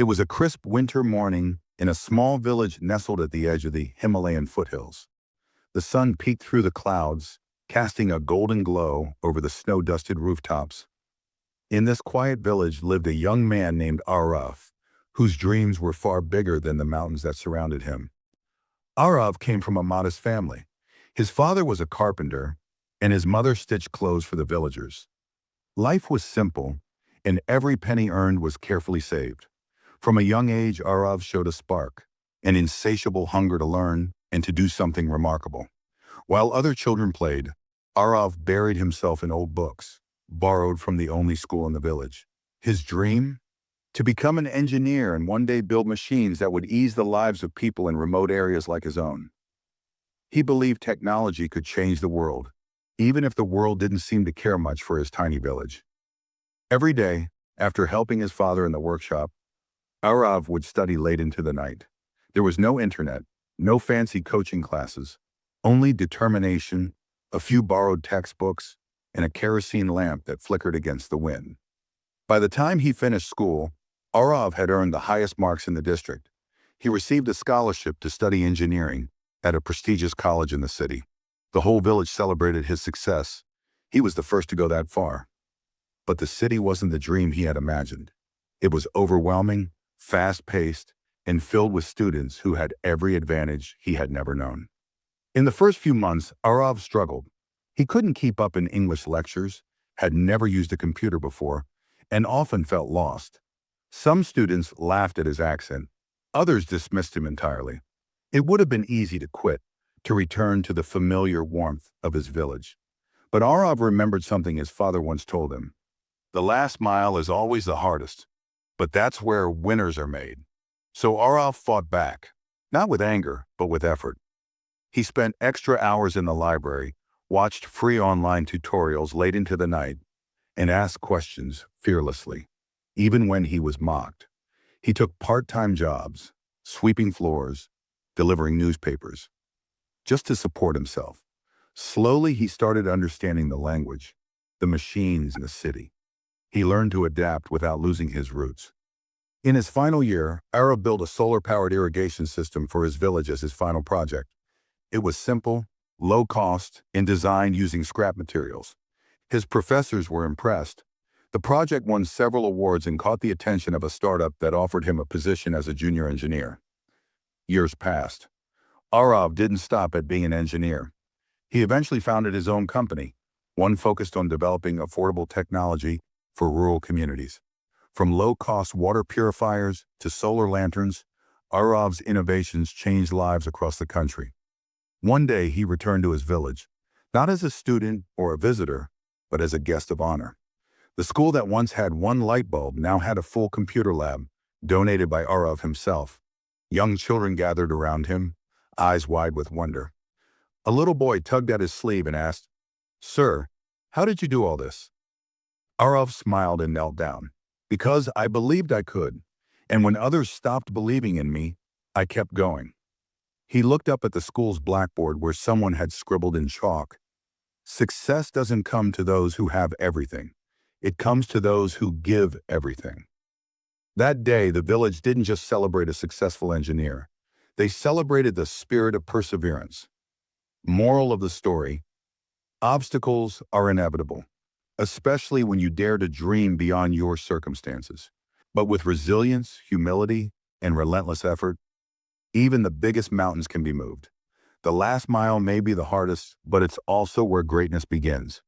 It was a crisp winter morning in a small village nestled at the edge of the Himalayan foothills. The sun peeked through the clouds, casting a golden glow over the snow-dusted rooftops. In this quiet village lived a young man named Aarav, whose dreams were far bigger than the mountains that surrounded him. Aarav came from a modest family. His father was a carpenter, and his mother stitched clothes for the villagers. Life was simple, and every penny earned was carefully saved. From a young age, Aarav showed a spark, an insatiable hunger to learn and to do something remarkable. While other children played, Aarav buried himself in old books, borrowed from the only school in the village. His dream? To become an engineer and one day build machines that would ease the lives of people in remote areas like his own. He believed technology could change the world, even if the world didn't seem to care much for his tiny village. Every day, after helping his father in the workshop, Aarav would study late into the night. There was no internet, no fancy coaching classes, only determination, a few borrowed textbooks, and a kerosene lamp that flickered against the wind. By the time he finished school, Aarav had earned the highest marks in the district. He received a scholarship to study engineering at a prestigious college in the city. The whole village celebrated his success. He was the first to go that far. But the city wasn't the dream he had imagined. It was overwhelming, fast-paced, and filled with students who had every advantage he had never known. In the first few months, Aarav struggled. He couldn't keep up in English lectures, had never used a computer before, and often felt lost. Some students laughed at his accent. Others dismissed him entirely. It would have been easy to quit, to return to the familiar warmth of his village. But Aarav remembered something his father once told him. The last mile is always the hardest, but that's where winners are made. So Aarav fought back, not with anger, but with effort. He spent extra hours in the library, watched free online tutorials late into the night, and asked questions fearlessly, even when he was mocked. He took part-time jobs, sweeping floors, delivering newspapers, just to support himself. Slowly, he started understanding the language, the machines in the city. He learned to adapt without losing his roots. In his final year, Aarav built a solar-powered irrigation system for his village as his final project. It was simple, low cost, and designed using scrap materials. His professors were impressed. The project won several awards and caught the attention of a startup that offered him a position as a junior engineer. Years passed. Aarav didn't stop at being an engineer. He eventually founded his own company, one focused on developing affordable technology for rural communities. From low-cost water purifiers to solar lanterns, Aarav's innovations changed lives across the country. One day, he returned to his village, not as a student or a visitor, but as a guest of honor. The school that once had one light bulb now had a full computer lab, donated by Aarav himself. Young children gathered around him, eyes wide with wonder. A little boy tugged at his sleeve and asked, "Sir, how did you do all this?" Aarav smiled and knelt down. "Because I believed I could, and when others stopped believing in me, I kept going." He looked up at the school's blackboard where someone had scribbled in chalk, "Success doesn't come to those who have everything. It comes to those who give everything." That day, the village didn't just celebrate a successful engineer. They celebrated the spirit of perseverance. Moral of the story: obstacles are inevitable, especially when you dare to dream beyond your circumstances. But with resilience, humility, and relentless effort, even the biggest mountains can be moved. The last mile may be the hardest, but it's also where greatness begins.